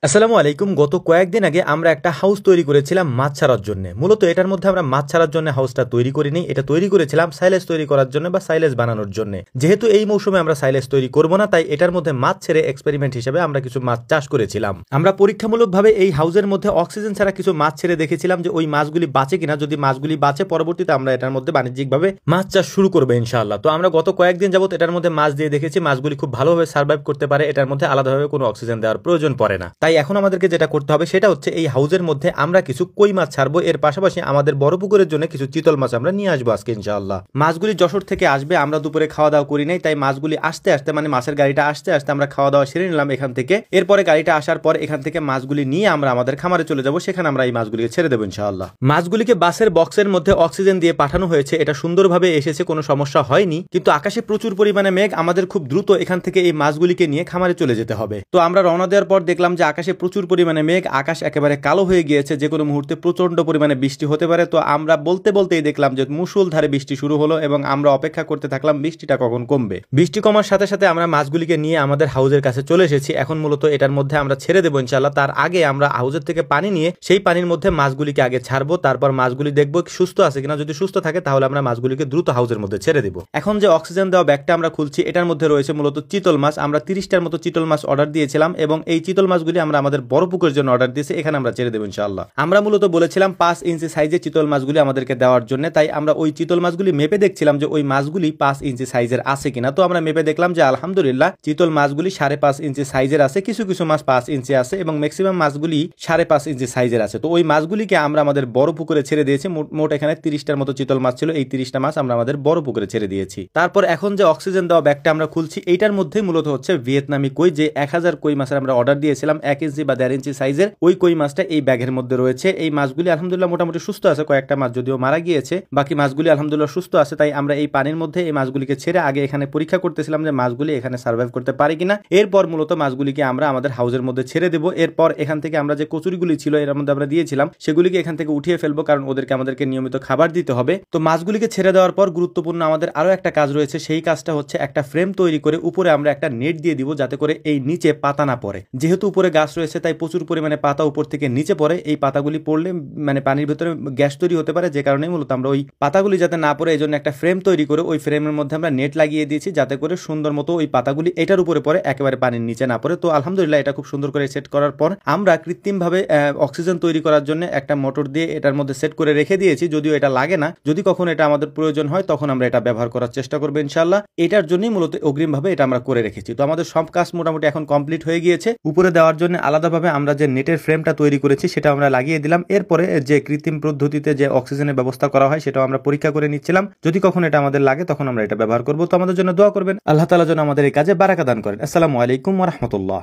আসসালামু আলাইকুম। গত কয়েকদিন আগে আমরা একটা হাউস তৈরি করেছিলাম মাছ ছাড়ার জন্য। মূলত এটার মধ্যে আমরা মাছ ছাড়ার জন্য হাউসটা তৈরি করিনি, এটা তৈরি করেছিলাম সাইলেজ তৈরি করার জন্য বা সাইলেজ বানানোর জন্য। যেহেতু এই মৌসুমে আমরা সাইলেজ তৈরি করব না, তাই এটার মধ্যে মাছ ছেড়ে এক্সপেরিমেন্ট হিসেবে আমরা কিছু মাছ চাষ করেছিলাম। আমরা পরীক্ষামূলকভাবে এই হাউসের মধ্যে অক্সিজেন ছাড়া কিছু মাছ ছেড়ে দেখেছিলাম যে ওই মাছগুলি বাঁচে কিনা। যদি মাছগুলি বাঁচে, পরবর্তীতে আমরা এটার মধ্যে বাণিজ্যিকভাবে মাছ চাষ শুরু করবো ইনশাআল্লাহ। তো আমরা গত কয়েকদিন যাবত এটার মধ্যে মাছ দিয়ে দেখেছি মাছগুলি খুব ভালোভাবে সার্ভাইভ করতে পারে, এটার মধ্যে আলাদাভাবে কোনো অক্সিজেন দেওয়ার প্রয়োজন পড়ে না। তাই এখন আমাদেরকে যেটা করতে হবে সেটা হচ্ছে এই হাউসের মধ্যে আমরা কিছু কই মাছ ছাড়বো, এর পাশাপাশি আমাদের বড় পুকুরের জন্য কিছু চিতল মাছ আমরা নিয়ে আসবো আজকে ইনশাআল্লাহ। মাছগুলি যশোর থেকে আসবে, আমরা দুপুরে খাওয়া দাওয়া করি নাই, তাই মাছগুলি আসতে আসতে মানে মাছের গাড়িটা আসতে আসতে আমরা খাওয়া দাওয়া সেরে নিলাম এখান থেকে। এরপরে গাড়িটা আসার পর এখান থেকে মাছগুলি নিয়ে আমরা আমাদের খামারে চলে যাব, সেখানে আমরা এই মাছগুলিকে ছেড়ে দেবো ইনশাআল্লাহ। মাছগুলিকে বাসের বক্সের মধ্যে অক্সিজেন দিয়ে পাঠানো হয়েছে, এটা সুন্দরভাবে এসেছে, কোনো সমস্যা হয়নি। কিন্তু আকাশে প্রচুর পরিমাণে মেঘ, আমাদের খুব দ্রুত এখান থেকে এই মাছগুলিকে নিয়ে খামারে চলে যেতে হবে। তো আমরা রওনা দেওয়ার পর দেখলাম যে আকাশে প্রচুর পরিমাণে মেঘ, আকাশ একেবারে কালো হয়ে গিয়েছে, যে কোনো মুহূর্তে প্রচন্ড পরিমাণে বৃষ্টি হতে পারে। তো আমরা বলতে বলতেই দেখলাম যে মুষলধারে বৃষ্টি শুরু হলো এবং আমরা অপেক্ষা করতে থাকলাম বৃষ্টিটা কখন কমবে। বৃষ্টি কমার সাথে সাথে আমরা মাছগুলিকে নিয়ে আমাদের হাউজের কাছে চলে এসেছি। এখন মূলত এটার মধ্যে আমরা ছেড়ে দেবো ইনশাআল্লাহ। তার আগে আমরা হাউজের থেকে পানি নিয়ে সেই পানির মধ্যে মাছগুলিকে আগে ছাড়বো, তারপর মাছগুলি দেখবো সুস্থ আছে কিনা। যদি সুস্থ থাকে তাহলে আমরা মাছগুলিকে দ্রুত হাউজের মধ্যে ছেড়ে দেবো। এখন যে অক্সিজেন দেওয়া ব্যাগটা আমরা খুলছি, এটার মধ্যে রয়েছে মূলত চিতল মাছ। আমরা 30টার মতো চিতল মাছ অর্ডার দিয়েছিলাম এবং এই চিতল মাছগুলি আমরা আমাদের বড় পুকুরের জন্য অর্ডার দিয়েছি, এখানে আমরা ছেড়ে দেবো ইনশাআল্লাহ। আমরা মূলত বলেছিলাম 5 ইঞ্চি সাইজের চিতল মাছগুলি আমাদেরকে দেওয়ার জন্য, তাই আমরা ওই চিতল মাছগুলি মেপে দেখছিলাম যে ওই মাছগুলি 5 ইঞ্চি সাইজের আছে কিনা। তো আমরা মেপে দেখলাম যে আলহামদুলিল্লাহ চিতল মাছগুলি 5.5 ইঞ্চি সাইজের আছে, কিছু কিছু মাছ 5 ইঞ্চি আছে এবং ম্যাক্সিমাম মাছগুলি 5.5 ইঞ্চি সাইজের আছে। তো ওই মাছগুলিকে আমরা আমাদের বড় পুকুরে ছেড়ে দিয়েছি। মোট এখানে 30টার মতো চিতল মাছ ছিল, এই 30টা মাছ আমরা আমাদের বড় পুকুরে ছেড়ে দিয়েছি। তারপর এখন যে অক্সিজেন দেওয়া ব্যাগটা আমরা খুলছি, এইটার মধ্যে মূলত হচ্ছে ভিয়েতনামি কই, যে 1000 কই মাছের আমরা অর্ডার দিয়েছিলাম 1 ইঞ্চি বা 1.5 ইঞ্চি সাইজের, ওই কই মাছটা এই ব্যাগের মধ্যে রয়েছে। এই মাছগুলি আলহামদুলিল্লাহ মোটামুটি সুস্থ আছে, কয়েকটা মাছ যদিও মারা গিয়েছে, বাকি মাছগুলি আলহামদুলিল্লাহ সুস্থ আছে। তাই আমরা এই পানির মধ্যে এই মাছগুলিকে ছেড়ে আগে এখানে পরীক্ষা করতেছিলাম যে মাছগুলি এখানে সার্ভাইভ করতে পারে কিনা। এরপর মূলত মাছগুলিকে আমরা আমাদের হাউসের মধ্যে ছেড়ে দেবো। এরপর এখান থেকে আমরা যে কচুরিগুলি ছিল এর মধ্যে আমরা দিয়েছিলাম, সেগুলিকে এখান থেকে উঠিয়ে ফেলবো, কারণ আমাদেরকে নিয়মিত খাবার দিতে হবে। তো মাছগুলিকে ছেড়ে দেওয়ার পর গুরুত্বপূর্ণ আমাদের আরো একটা কাজ রয়েছে, সেই কাজটা হচ্ছে একটা ফ্রেম তৈরি করে উপরে আমরা একটা নেট দিয়ে দিব, যাতে করে এই নিচে পাতা না পড়ে। যেহেতু উপরে গাছ রয়েছে তাই প্রচুর পরিমাণে পাতা উপর থেকে নিচে পড়ে, এই পাতাগুলি পড়লে মানে পানির ভিতরে গ্যাস তৈরি হতে পারে, যে কারণে মূলত আমরা ওই পাতাগুলি যাতে না পড়ে এই জন্য একটা ফ্রেম তৈরি করে ওই ফ্রেমের মধ্যে আমরা নেট লাগিয়ে দিয়েছি, যাতে করে সুন্দর মতো ওই পাতাগুলি এটার উপরে পড়ে, একেবারে পানির নিচে না পড়ে। তো আলহামদুলিল্লাহ এটা খুব সুন্দর করে সেট করার পর আমরা কৃত্রিমভাবে অক্সিজেন তৈরি করার জন্য একটা মোটর দিয়ে এটার মধ্যে সেট করে রেখে দিয়েছি। যদিও এটা লাগে না, যদি কখন এটা আমাদের প্রয়োজন হয় তখন আমরা এটা ব্যবহার করার চেষ্টা করবো ইনশাআল্লাহ। এটার জন্যই মূলত অগ্রিমভাবে এটা আমরা করে রেখেছি। তো আমাদের সব কাজ মোটামুটি এখন কমপ্লিট হয়ে গিয়েছে। উপরে দেওয়ার জন্য আলাদাভাবে আমরা যে নেটের ফ্রেমটা তৈরি করেছি সেটা আমরা লাগিয়ে দিলাম। এরপরে যে কৃত্রিম পদ্ধতিতে যে অক্সিজেনের ব্যবস্থা করা হয় সেটাও আমরা পরীক্ষা করে নিচ্ছিলাম, যদি কখন এটা আমাদের লাগে তখন আমরা এটা ব্যবহার করবো। তো আমাদের জন্য দোয়া করবেন, আল্লাহ তাআলা যেন আমাদের এই কাজে বারাকা দান করেন। আসসালামু আলাইকুম ওয়া রাহমাতুল্লাহ।